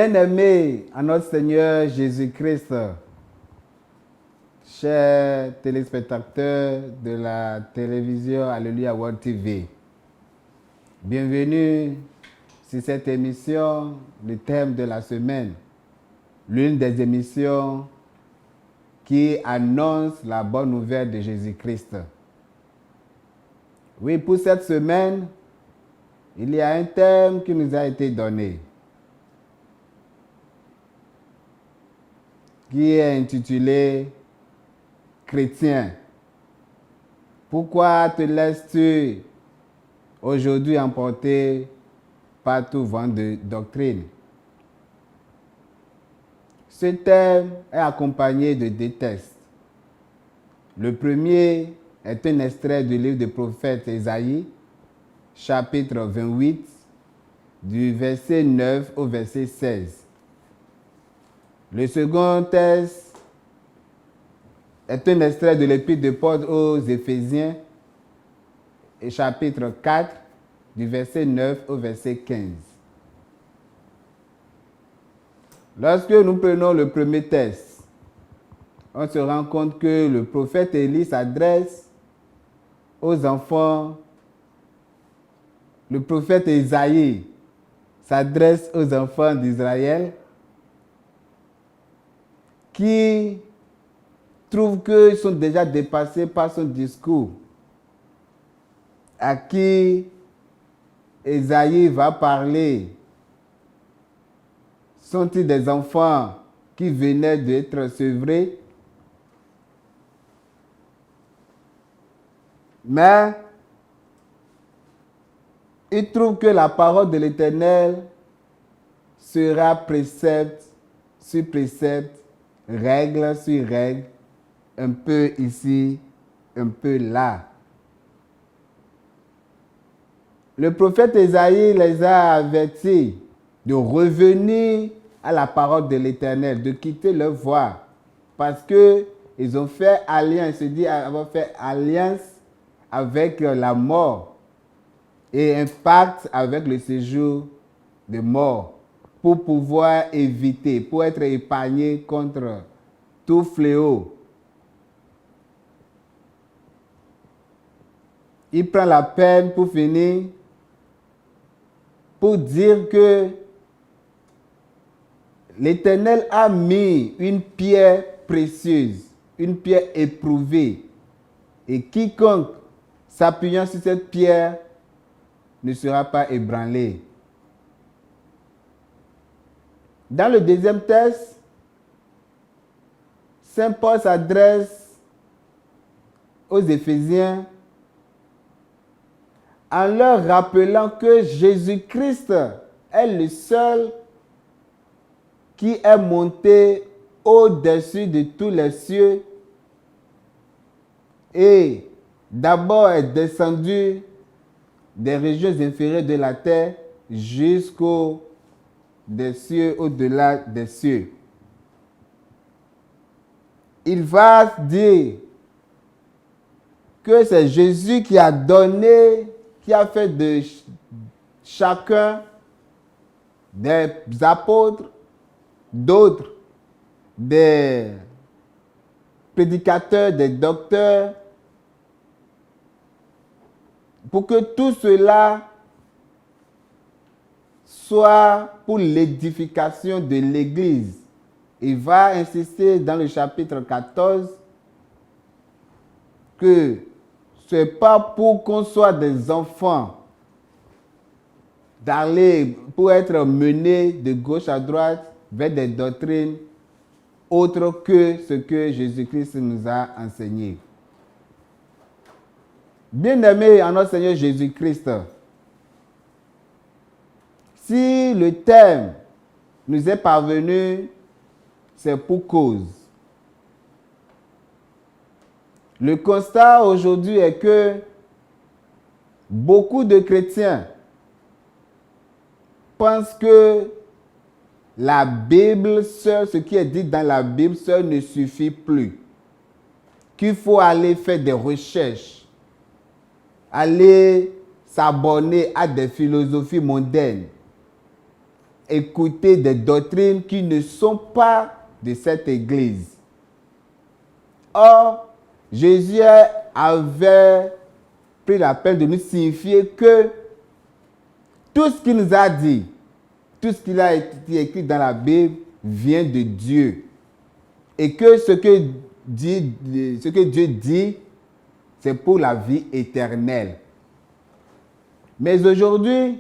Bien-aimés en notre Seigneur Jésus-Christ, chers téléspectateurs de la télévision Alléluia World TV, bienvenue sur cette émission, le thème de la semaine, l'une des émissions qui annonce la bonne nouvelle de Jésus-Christ. Oui, pour cette semaine, il y a un thème qui nous a été donné, qui est intitulé « Chrétien, pourquoi te laisses-tu aujourd'hui emporter par tout vent de doctrine ?» Ce thème est accompagné de deux textes. Le premier est un extrait du livre du prophète Ésaïe, chapitre 28, du verset 9 au verset 16. Le second texte est un extrait de l'épître de Paul aux Éphésiens, chapitre 4, du verset 9 au verset 15. Lorsque nous prenons le premier texte, on se rend compte que le prophète Élie s'adresse aux enfants. Le prophète Ésaïe s'adresse aux enfants d'Israël qui trouvent qu'ils sont déjà dépassés par son discours, à qui Ésaïe va parler. Sont-ils des enfants qui venaient d'être sevrés? Mais ils trouvent que la parole de l'Éternel sera précepte sur précepte, règle sur règle, un peu ici, un peu là. Le prophète Ésaïe les a avertis de revenir à la parole de l'Éternel, de quitter leur voie, parce qu'ils ont fait alliance, se dit avoir fait alliance avec la mort et un pacte avec le séjour de mort pour pouvoir éviter, pour être épargné contre tout fléau. Il prend la peine pour finir, pour dire que l'Éternel a mis une pierre précieuse, une pierre éprouvée, et quiconque s'appuyant sur cette pierre ne sera pas ébranlé. Dans le deuxième texte, Saint Paul s'adresse aux Éphésiens en leur rappelant que Jésus-Christ est le seul qui est monté au-dessus de tous les cieux et d'abord est descendu des régions inférieures de la terre jusqu'aux des cieux, au-delà des cieux. Il va dire que c'est Jésus qui a donné, qui a fait de chacun des apôtres, d'autres des prédicateurs, des docteurs, pour que tout cela soit pour l'édification de l'Église. Il va insister dans le chapitre 14 que ce n'est pas pour qu'on soit des enfants, d'aller, pour être menés de gauche à droite vers des doctrines autres que ce que Jésus-Christ nous a enseigné. Bien-aimés en notre Seigneur Jésus-Christ, si le thème nous est parvenu, c'est pour cause. Le constat aujourd'hui est que beaucoup de chrétiens pensent que la Bible seule, ce qui est dit dans la Bible seule ne suffit plus. Qu'il faut aller faire des recherches, aller s'abonner à des philosophies mondaines, écouter des doctrines qui ne sont pas de cette Église. Or, Jésus avait pris la peine de nous signifier que tout ce qu'il nous a dit, tout ce qu'il a été écrit dans la Bible vient de Dieu. Et que ce que Dieu dit, c'est pour la vie éternelle. Mais aujourd'hui,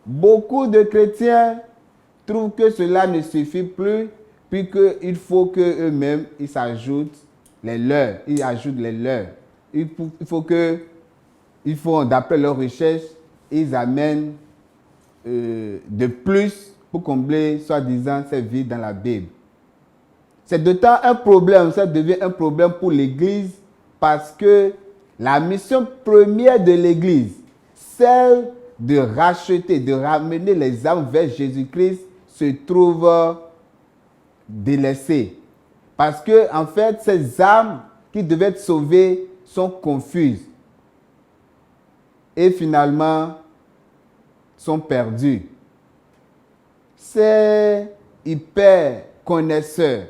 beaucoup de chrétiens trouvent que cela ne suffit plus, puis qu'il faut qu'eux-mêmes, ils s'ajoutent les leurs. Ils ajoutent les leurs. Il faut que, d'après leurs recherches, ils amènent de plus pour combler, soi-disant, ces vides dans la Bible. C'est d'autant un problème, ça devient un problème pour l'Église parce que la mission première de l'Église, celle de racheter, de ramener les âmes vers Jésus-Christ, se trouve délaissée. Parce que, en fait, ces âmes qui devaient être sauvées sont confuses et finalement sont perdues. Ces hyper connaisseurs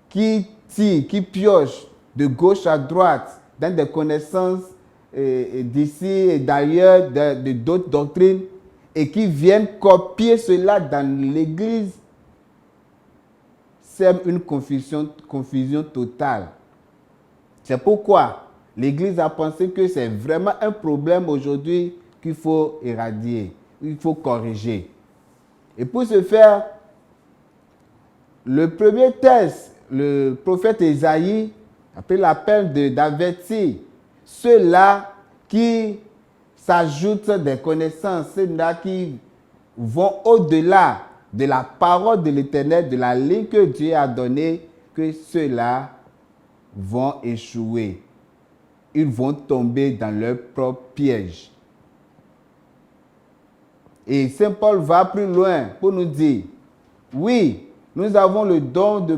qui tirent, qui piochent de gauche à droite dans des connaissances d'ici et d'ailleurs, de d'autres doctrines, et qui viennent copier cela dans l'Église, sème une confusion totale. C'est pourquoi l'Église a pensé que c'est vraiment un problème aujourd'hui qu'il faut éradier, il faut corriger. Et pour ce faire, le premier texte, le prophète Ésaïe a pris la peine d'avertir ceux-là qui s'ajoutent des connaissances, ceux-là qui vont au-delà de la parole de l'Éternel, de la ligne que Dieu a donnée, que ceux-là vont échouer. Ils vont tomber dans leur propre piège. Et Saint Paul va plus loin pour nous dire, oui, nous avons le don de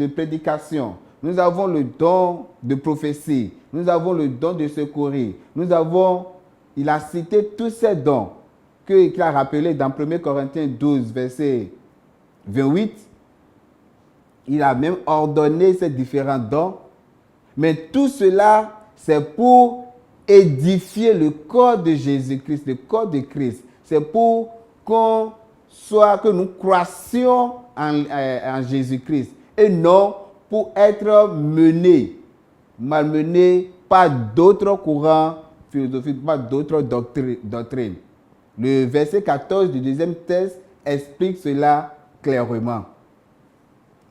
prédication, nous avons le don de prophétie, nous avons le don de secourir, il a cité tous ces dons qu'il a rappelés dans 1 Corinthiens 12, verset 28. Il a même ordonné ces différents dons, mais tout cela, c'est pour édifier le corps de Jésus-Christ, le corps de Christ. C'est pour que nous croissions en Jésus-Christ et non pour être malmenés par d'autres courants philosophiques, par d'autres doctrines. Le verset 14 du deuxième texte explique cela clairement.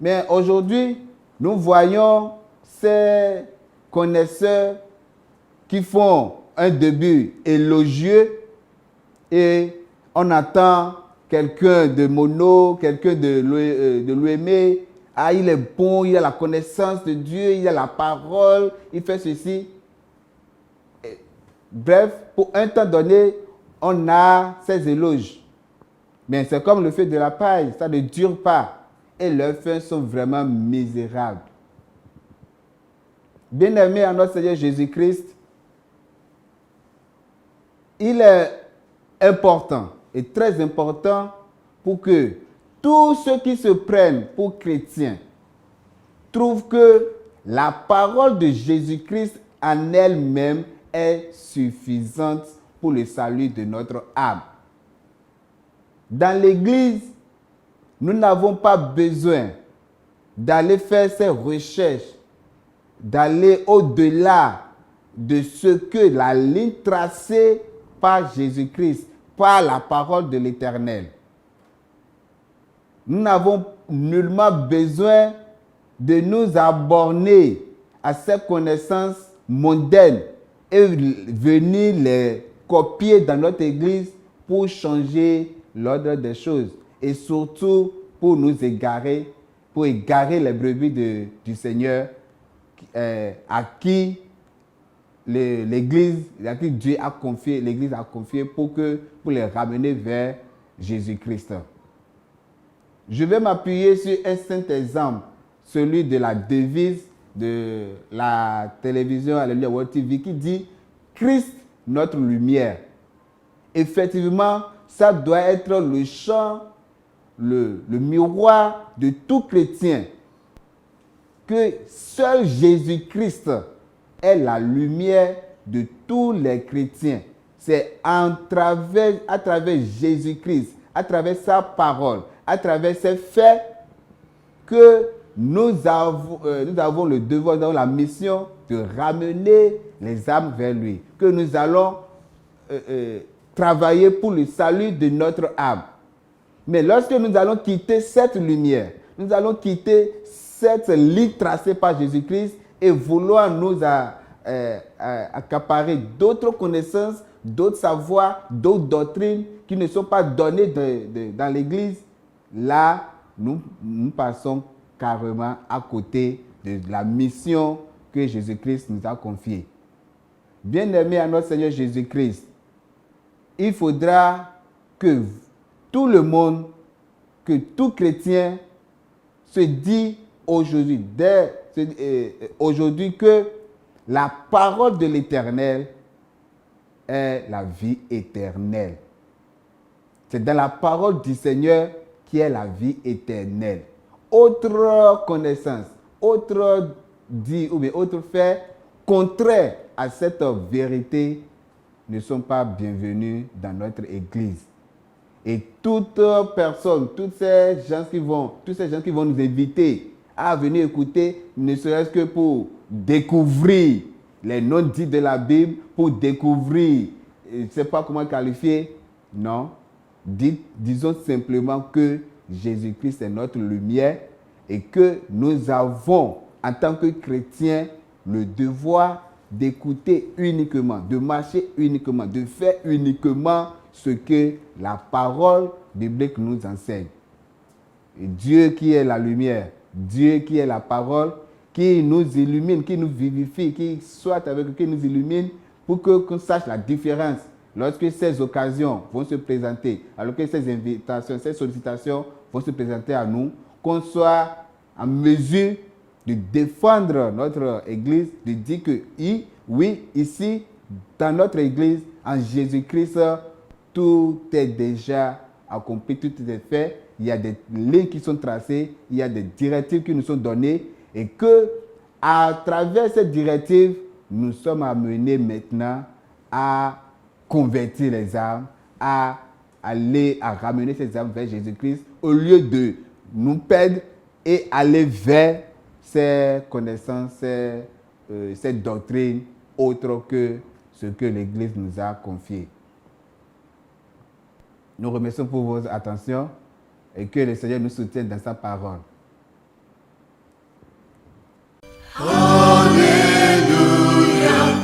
Mais aujourd'hui, nous voyons ces connaisseurs qui font un début élogieux et on attend quelqu'un de mono, quelqu'un de l'OME. Ah, il est bon, il a la connaissance de Dieu, il a la parole, il fait ceci. Bref, pour un temps donné, on a ces éloges. Mais c'est comme le feu de la paille, ça ne dure pas. Et leurs fins sont vraiment misérables. Bien-aimés en notre Seigneur Jésus-Christ, il est important et très important pour que tous ceux qui se prennent pour chrétiens trouvent que la parole de Jésus-Christ en elle-même est suffisante pour le salut de notre âme. Dans l'Église, nous n'avons pas besoin d'aller faire ces recherches, d'aller au-delà de ce que la ligne tracée par Jésus-Christ, par la parole de l'Éternel. Nous n'avons nullement besoin de nous aborner à ces connaissances mondaines et venir les copier dans notre Église pour changer l'ordre des choses et surtout pour nous égarer, pour égarer les brebis du Seigneur à qui l'Église, à qui Dieu a confié, l'Église a confié pour les ramener vers Jésus-Christ. Je vais m'appuyer sur un saint exemple, celui de la devise de la télévision Alléluia World TV qui dit « Christ, notre lumière ». Effectivement, ça doit être le champ le miroir de tout chrétien, que seul Jésus-Christ est la lumière de tous les chrétiens. C'est à travers Jésus-Christ, à travers sa parole, à travers ses faits, que nous avons le devoir, nous avons la mission de ramener les âmes vers lui. Que nous allons travailler pour le salut de notre âme. Mais lorsque nous allons quitter cette lumière, nous allons quitter cette ligne tracée par Jésus-Christ et vouloir nous accaparer d'autres connaissances, d'autres savoirs, d'autres doctrines qui ne sont pas données dans l'Église, là, nous passons carrément à côté de la mission que Jésus-Christ nous a confiée. Bien-aimés à notre Seigneur Jésus-Christ, il faudra que tout le monde, que tout chrétien se dit aujourd'hui, que la parole de l'Éternel est la vie éternelle. C'est dans la parole du Seigneur qui est la vie éternelle. Autre connaissance, autre dit ou bien autre fait contraire à cette vérité ne sont pas bienvenus dans notre Église. Et toute personne, tous ces gens qui vont nous inviter à venir écouter, ne serait-ce que pour découvrir les noms dits de la Bible, pour découvrir, je ne sais pas comment qualifier, non. Disons simplement que Jésus-Christ est notre lumière et que nous avons, en tant que chrétiens, le devoir d'écouter uniquement, de marcher uniquement, de faire uniquement ce que la parole biblique nous enseigne. Et Dieu qui est la lumière, Dieu qui est la parole, qui nous illumine, qui nous vivifie, qui soit avec nous, qui nous illumine pour qu'on sache la différence lorsque ces occasions vont se présenter, alors que ces invitations, ces sollicitations vont se présenter à nous, qu'on soit en mesure de défendre notre Église, de dire que oui, ici, dans notre Église, en Jésus-Christ, tout est déjà accompli, tout est fait. Il y a des lignes qui sont tracées, il y a des directives qui nous sont données et que, à travers ces directives, nous sommes amenés maintenant à convertir les âmes, à ramener ces âmes vers Jésus-Christ au lieu de nous perdre et aller vers ces connaissances, ces doctrines autres que ce que l'Église nous a confié. Nous remercions pour votre attention et que le Seigneur nous soutienne dans sa parole.